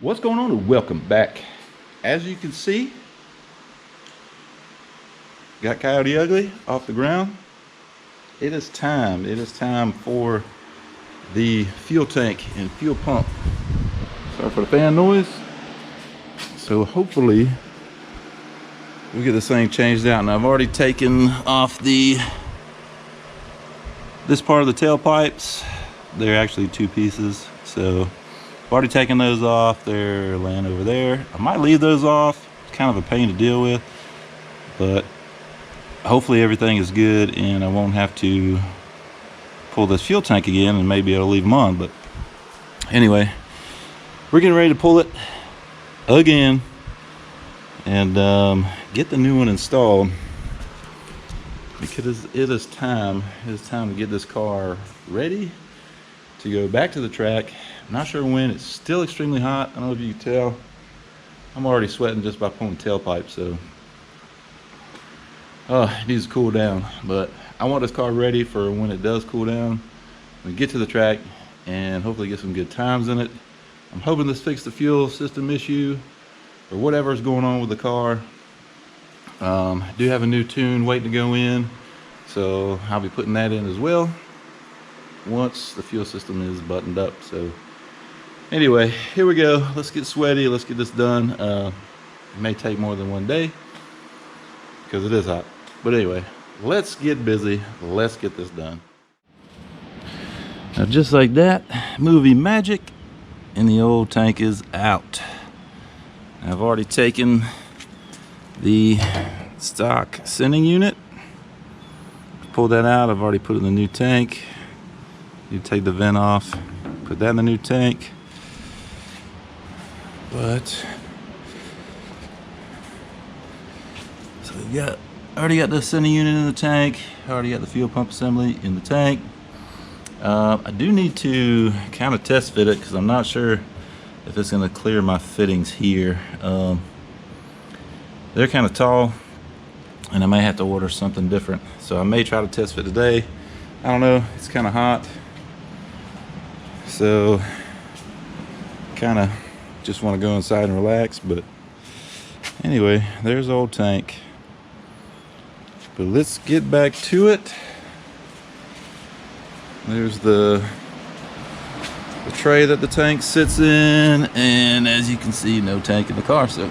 What's going on, and welcome back. As you can see, got Coyote Ugly off the ground. It is time for the fuel tank and fuel pump. Sorry for the fan noise. So hopefully we get this thing changed out. Now I've already taken off this part of the tailpipes. They're actually two pieces, so I've already taken those off. They're laying over there. I might leave those off. It's kind of a pain to deal with, but hopefully everything is good and I won't have to pull this fuel tank again, and maybe I'll leave them on. But anyway, we're getting ready to pull it again and get the new one installed, because it is time to get this car ready to go back to the track. I'm not sure when. It's still extremely hot. I don't know if you can tell. I'm already sweating just by pulling the tailpipe, so it needs to cool down. But I want this car ready for when it does cool down. We get to the track and hopefully get some good times in it. I'm hoping this fixed the fuel system issue or whatever is going on with the car. I do have a new tune waiting to go in, so I'll be putting that in as well once the fuel system is buttoned up. So anyway, here we go. Let's get sweaty. Let's get this done. It may take more than one day because it is hot. But anyway, let's get busy. Let's get this done. Now, just like that, movie magic, and the old tank is out. I've already taken the stock sending unit, pulled that out. I've already put it in the new tank. You take the vent off, put that in the new tank. But so we already got the sending unit in the tank. Already got the fuel pump assembly in the tank. I do need to kind of test fit it because I'm not sure if it's going to clear my fittings here. They're kind of tall, and I may have to order something different. So I may try to test fit today. I don't know. It's kind of hot, so kind of just want to go inside and relax. But anyway, there's the old tank. But let's get back to it. There's the tray that the tank sits in, and as you can see, no tank in the car. So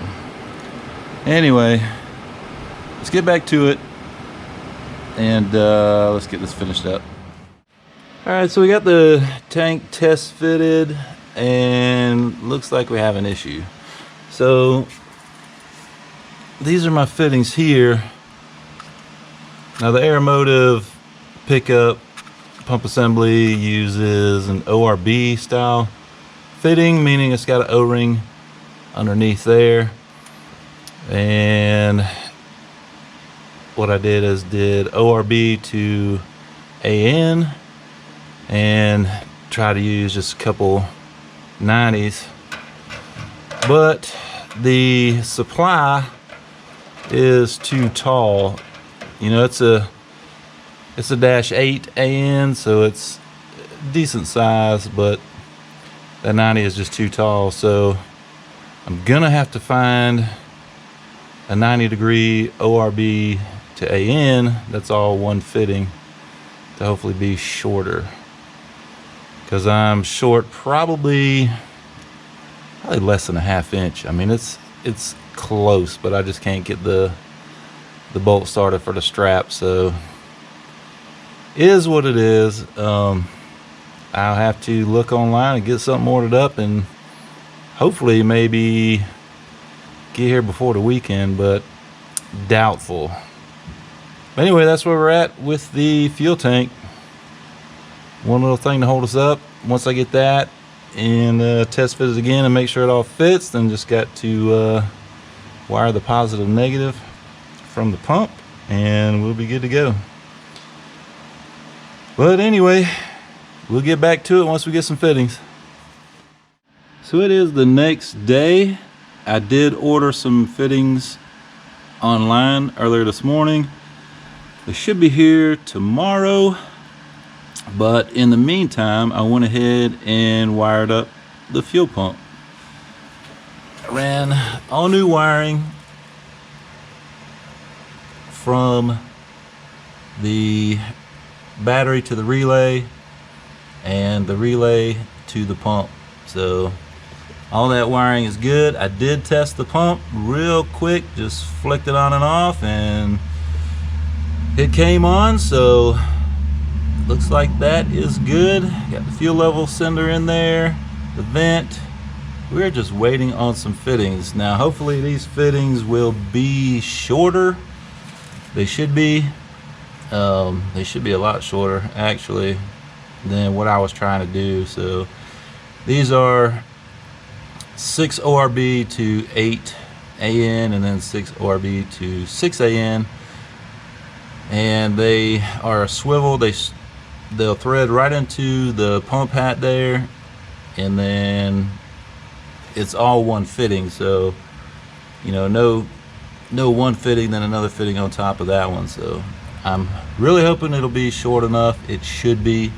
anyway, let's get back to it and let's get this finished up. All right, so we got the tank test fitted and looks like we have an issue. So these are my fittings here. Now the Aeromotive pickup pump assembly uses an ORB style fitting, meaning it's got an O-ring underneath there. And what I did is did ORB to AN and try to use just a couple 90s, but the supply is too tall. You know, it's a -8 AN, so it's decent size, but that 90 is just too tall. So I'm gonna have to find a 90-degree ORB to AN that's all one fitting to hopefully be shorter, because I'm short probably less than a ½ inch. I mean, it's close, but I just can't get the bolt started for the strap. So is what it is. I'll have to look online and get something ordered up, and hopefully maybe get here before the weekend, but doubtful. But anyway, that's where we're at with the fuel tank. One little thing to hold us up. Once I get that and test fit it again and make sure it all fits, then just got to wire the positive and negative from the pump and we'll be good to go. But anyway, we'll get back to it once we get some fittings. So it is the next day. I did order some fittings online earlier this morning. They should be here tomorrow. But in the meantime, I went ahead and wired up the fuel pump. ran all new wiring from the battery to the relay and the relay to the pump. So all that wiring is good. I did test the pump real quick, just flicked it on and off, and it came on. So looks like that is good. Got the fuel level sender in there, the vent. We're just waiting on some fittings. Now hopefully these fittings will be shorter. They should be. They should be a lot shorter actually than what I was trying to do. So these are 6 ORB to 8 AN and then 6 ORB to 6 AN, and they are a swivel. They'll thread right into the pump hat there, and then it's all one fitting. So you know, no one fitting then another fitting on top of that one. So I'm really hoping it'll be short enough. It should be,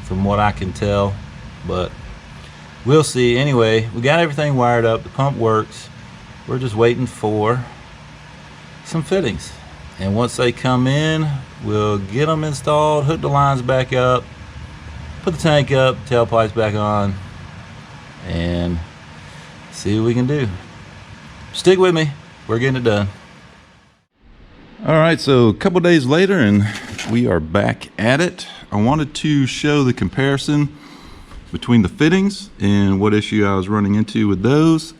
from what I can tell, but we'll see. Anyway, we got everything wired up. The pump works. We're just waiting for some fittings, and once they come in, we'll get them installed, hook the lines back up, put the tank up, tailpipes back on, and see what we can do. Stick with me. We're getting it done. All right, so a couple days later, and we are back at it. I wanted to show the comparison between the fittings and what issue I was running into with those.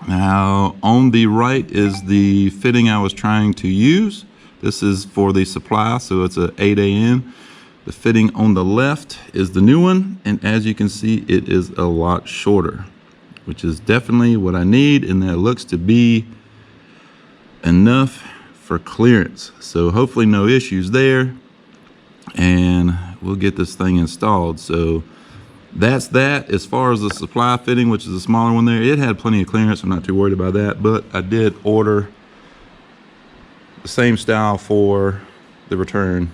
Now, on the right is the fitting I was trying to use. This is for the supply, so it's a 8 AN. The fitting on the left is the new one, and as you can see, it is a lot shorter, which is definitely what I need, and that looks to be enough for clearance. So hopefully no issues there, and we'll get this thing installed. So that's that. As far as the supply fitting, which is a smaller one there, it had plenty of clearance. I'm not too worried about that, but I did order the same style for the return.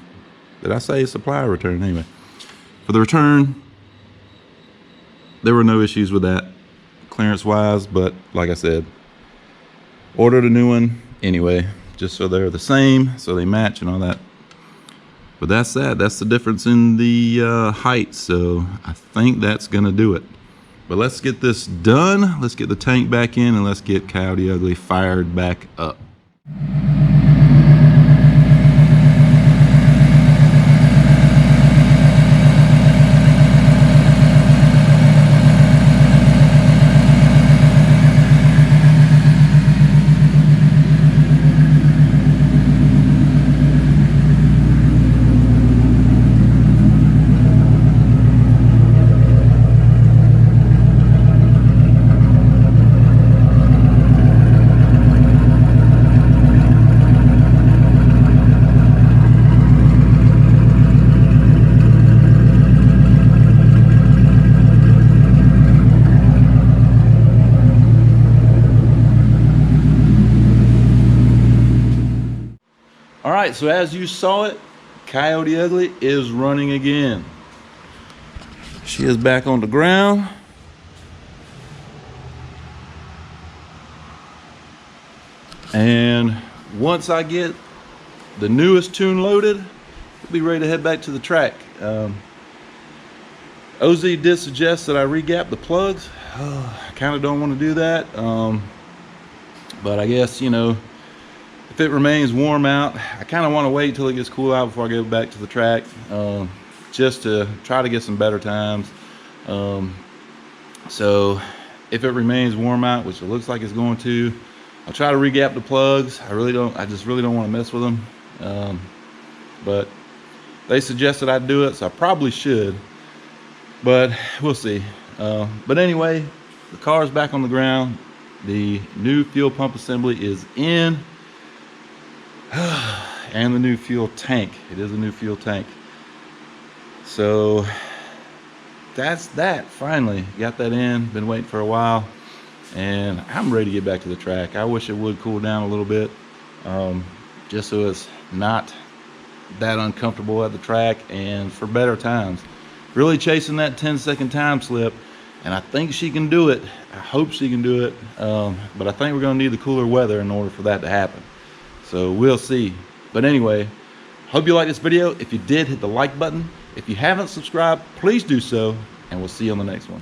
Did I say supply or return? Anyway, for the return, there were no issues with that clearance wise, but like I said, ordered a new one anyway, just so they're the same, so they match and all that. But that's that. That's the difference in the height. So I think that's gonna do it. But let's get this done. Let's get the tank back in, and let's get Coyote Ugly fired back up. All right, so as you saw it, Coyote Ugly is running again. She is back on the ground. And once I get the newest tune loaded, we'll be ready to head back to the track. OZ did suggest that I re-gap the plugs. I kind of don't want to do that. But I guess, you know, if it remains warm out, I kind of want to wait until it gets cool out before I go back to the track, just to try to get some better times. So if it remains warm out, which it looks like it's going to, I'll try to re-gap the plugs. I just really don't want to mess with them. But they suggested I do it, so I probably should, but we'll see. But anyway, the car's back on the ground. The new fuel pump assembly is in. And the new fuel tank. It is a new fuel tank. So that's that. Finally got that in. Been waiting for a while, and I'm ready to get back to the track. I wish it would cool down a little bit, just so it's not that uncomfortable at the track and for better times. Really chasing that 10-second time slip. and I think she can do it. I hope she can do it, but I think we're gonna need the cooler weather in order for that to happen. So we'll see. But anyway, hope you like this video. If you did, hit the like button. If you haven't subscribed, please do so, and we'll see you on the next one.